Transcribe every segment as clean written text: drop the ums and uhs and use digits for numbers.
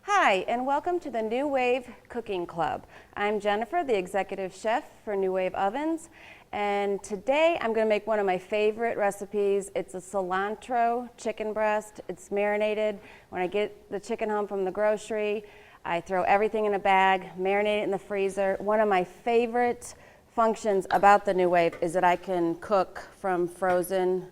Hi, and welcome to the NuWave Cooking Club. I'm Jennifer, the executive chef for NuWave Ovens, and today I'm going to make one of my favorite recipes. It's a cilantro chicken breast. It's marinated. When I get the chicken home from the grocery, I throw everything in a bag, marinate it in the freezer. One of my favorite functions about the NuWave is that I can cook from frozen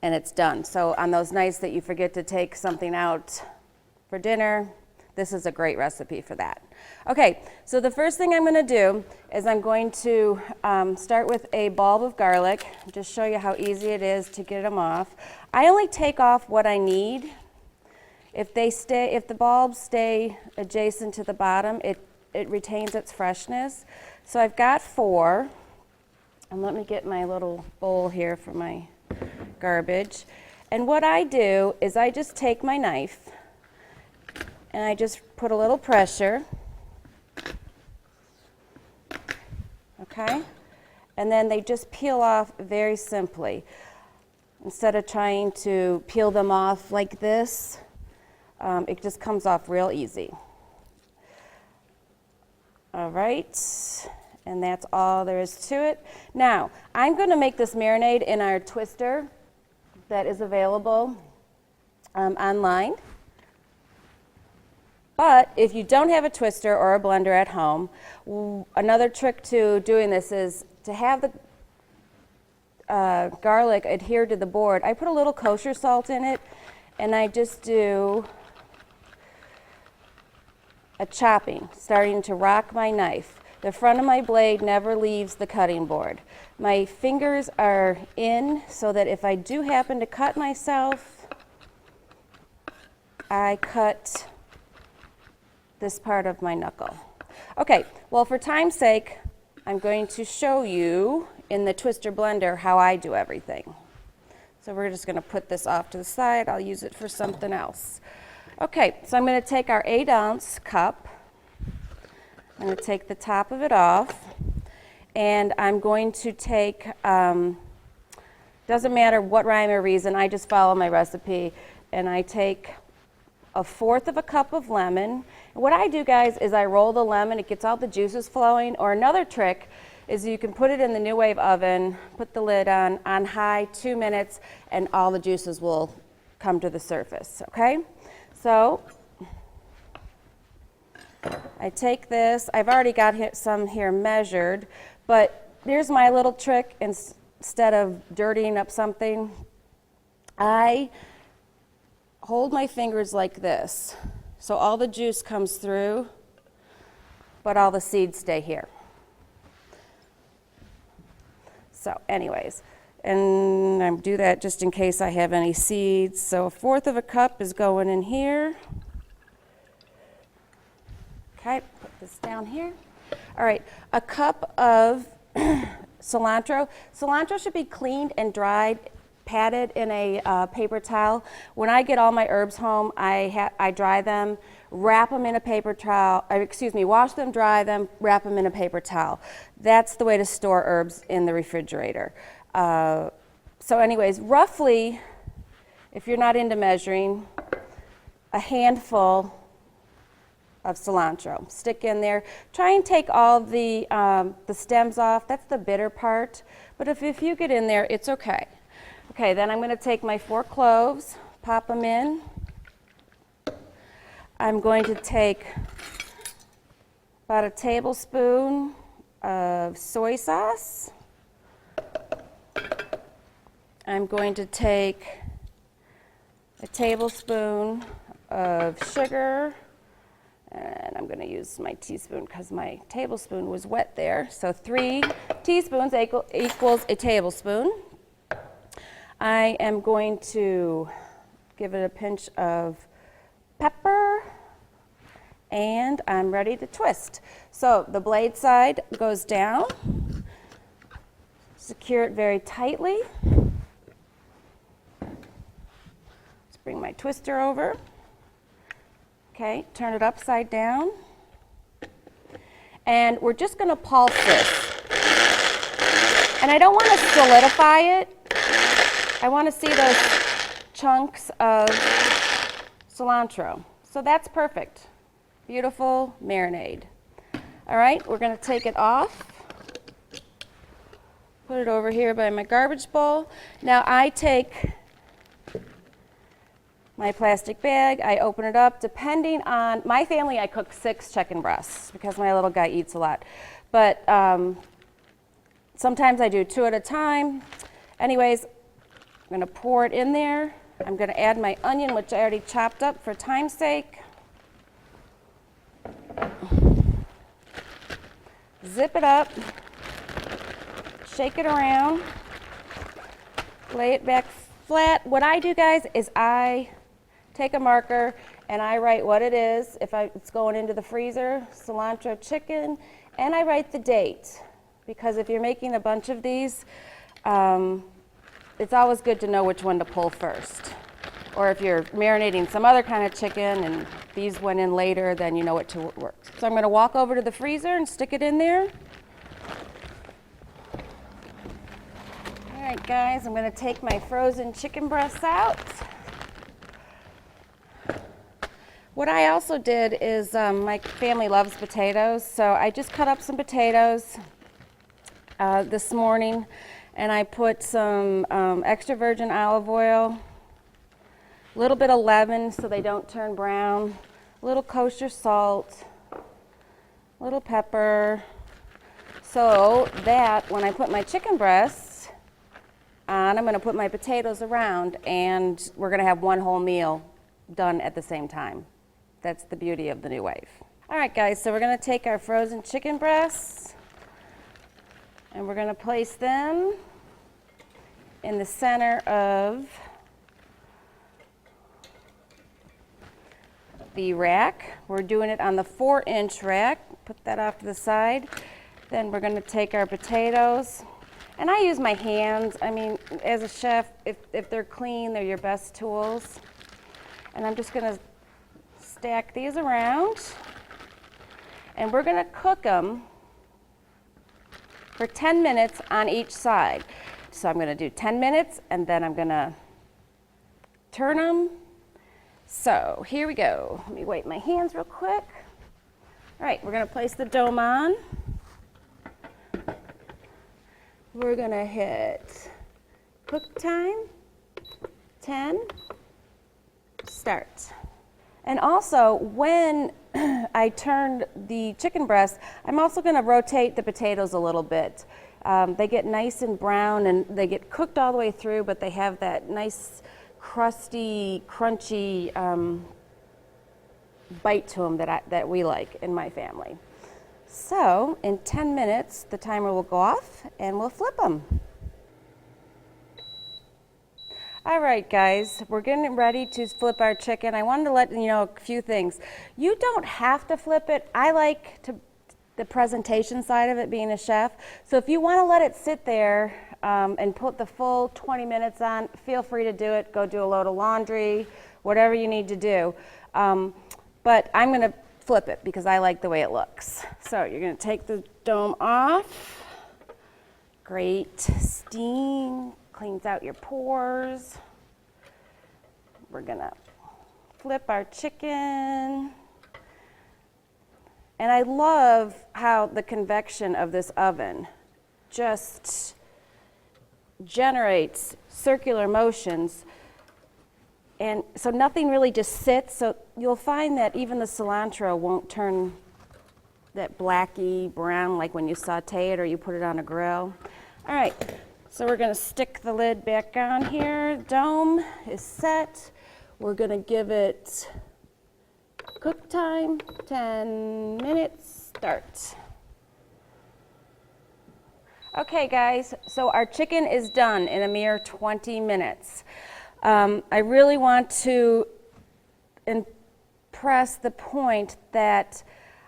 and it's done. So on those nights that you forget to take something out for dinner, this is a great recipe for that. Okay, so the first thing I'm going to do is I'm going to start with a bulb of garlic, just show you how easy it is to get them off. I only take off what I need. If the bulbs stay adjacent to the bottom, it retains its freshness. So I've got 4, and let me get my little bowl here for my garbage. And what I do is I just take my knife and I just put a little pressure, okay? And then they just peel off very simply. Instead of trying to peel them off like this, it just comes off real easy. All right, and that's all there is to it. Now, I'm going to make this marinade in our twister that is available online. But if you don't have a twister or a blender at home, another trick to doing this is to have the garlic adhere to the board. I put a little kosher salt in it, and I just do a chopping, starting to rock my knife. The front of my blade never leaves the cutting board. My fingers are in so that if I do happen to cut myself, I cut this part of my knuckle. Okay, well, for time's sake, I'm going to show you in the twister blender how I do everything. So we're just going to put this off to the side. I'll use it for something else. Okay, so I'm going to take our 8-ounce cup. I'm going to take the top of it off, and I'm going to take, doesn't matter what rhyme or reason, I just follow my recipe, and I take 1/4 of a cup of lemon. And what I do, guys, is I roll the lemon. It gets all the juices flowing. Or another trick is you can put it in the NuWave oven, put the lid on high, 2 minutes, and all the juices will come to the surface, okay? So I take this. I've already got some here measured, but here's my little trick. Instead of dirtying up something, I hold my fingers like this, so all the juice comes through, but all the seeds stay here. So anyways, and I do that just in case I have any seeds. So 1/4 of a cup is going in here. Okay, put this down here. All right, a cup of cilantro. Cilantro should be cleaned and dried, patted in a paper towel. When I get all my herbs home, I dry them, wrap them in a paper towel, wash them, dry them, wrap them in a paper towel. That's the way to store herbs in the refrigerator. So anyways, roughly, if you're not into measuring, a handful of cilantro. Stick in there. Try and take all the stems off. That's the bitter part. But if you get in there, it's okay. Okay, then I'm going to take my 4 cloves, pop them in. I'm going to take about a tablespoon of soy sauce. I'm going to take a tablespoon of sugar, and I'm going to use my teaspoon because my tablespoon was wet there. So 3 teaspoons equals a tablespoon. I am going to give it a pinch of pepper, and I'm ready to twist. So the blade side goes down. Secure it very tightly. Let's bring my twister over. Okay, turn it upside down. And we're just going to pulse this. And I don't want to solidify it. I want to see those chunks of cilantro. So that's perfect. Beautiful marinade. All right, we're going to take it off. Put it over here by my garbage bowl. Now I take my plastic bag, I open it up. Depending on my family, I cook 6 chicken breasts because my little guy eats a lot. But sometimes I do 2 at a time. Anyways, I'm going to pour it in there. I'm going to add my onion, which I already chopped up for time's sake. Zip it up. Shake it around. Lay it back flat. What I do, guys, is I take a marker and I write what it is. If it's going into the freezer, cilantro chicken, and I write the date. Because if you're making a bunch of these, it's always good to know which one to pull first. Or if you're marinating some other kind of chicken and these went in later, then you know what to work. So I'm going to walk over to the freezer and stick it in there. All right, guys, I'm going to take my frozen chicken breasts out. What I also did is my family loves potatoes, so I just cut up some potatoes this morning, and I put some extra virgin olive oil, a little bit of lemon so they don't turn brown, a little kosher salt, a little pepper, so that when I put my chicken breasts on, I'm going to put my potatoes around, and we're going to have one whole meal done at the same time. That's the beauty of the NuWave. All right, guys, so we're going to take our frozen chicken breasts, and we're going to place them in the center of the rack. We're doing it on the 4-inch rack. Put that off to the side. Then we're going to take our potatoes. And I use my hands. I mean, as a chef, if they're clean, they're your best tools. And I'm just going to stack these around. And we're going to cook them for 10 minutes on each side. So I'm going to do 10 minutes, and then I'm going to turn them. So here we go. Let me wipe my hands real quick. All right, we're going to place the dome on. We're going to hit cook time, 10, start. And also, when I turn the chicken breast, I'm also going to rotate the potatoes a little bit. They get nice and brown, and they get cooked all the way through, but they have that nice, crusty, crunchy bite to them that we like in my family. So, in 10 minutes, the timer will go off, and we'll flip them. All right, guys, we're getting ready to flip our chicken. I wanted to let you know a few things. You don't have to flip it. I like the presentation side of it, being a chef. So if you want to let it sit there and put the full 20 minutes on, feel free to do it. Go do a load of laundry, whatever you need to do. But I'm going to flip it because I like the way it looks. So you're going to take the dome off. Great steam. Cleans out your pores. We're gonna flip our chicken. And I love how the convection of this oven just generates circular motions. And so nothing really just sits. So you'll find that even the cilantro won't turn that blacky brown like when you saute it or you put it on a grill. All right. So we're going to stick the lid back on here. Dome is set. We're going to give it cook time, 10 minutes, start. Okay, guys, so our chicken is done in a mere 20 minutes. I really want to impress the point that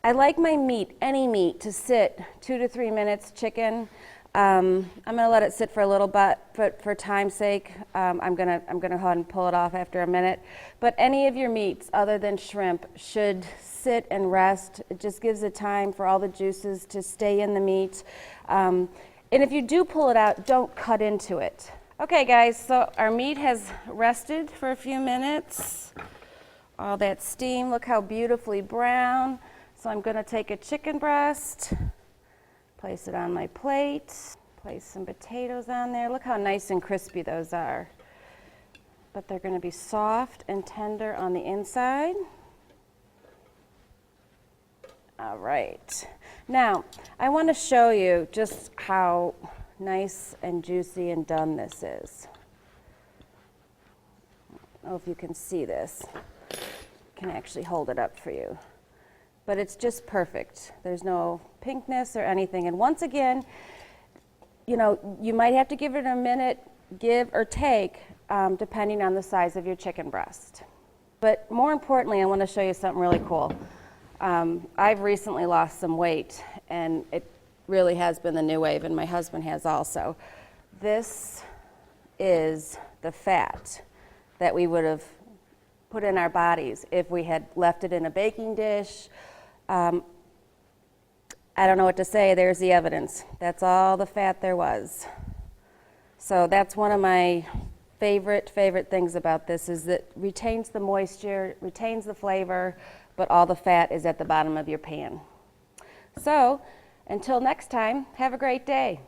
I like my meat, any meat, to sit 2 to 3 minutes. Chicken. I'm going to let it sit for a little bit, but for time's sake, I'm going to go ahead and pull it off after a minute. But any of your meats other than shrimp should sit and rest. It just gives it time for all the juices to stay in the meat. And if you do pull it out, don't cut into it. Okay, guys, so our meat has rested for a few minutes. all that steam. Look how beautifully brown. So I'm going to take a chicken breast, place it on my plate, place some potatoes on there. Look how nice and crispy those are. But they're going to be soft and tender on the inside. All right. Now, I want to show you just how nice and juicy and done this is. I don't know if you can see this. I can actually hold it up for you. But it's just perfect. There's no pinkness or anything. And once again, you know, you might have to give it a minute, give or take, depending on the size of your chicken breast. But more importantly, I want to show you something really cool. I've recently lost some weight, and it really has been the NuWave, and my husband has also. This is the fat that we would have put in our bodies if we had left it in a baking dish. I don't know what to say. There's the evidence. That's all the fat there was. So that's one of my favorite things about this, is that it retains the moisture, retains the flavor, but all the fat is at the bottom of your pan. So until next time, have a great day.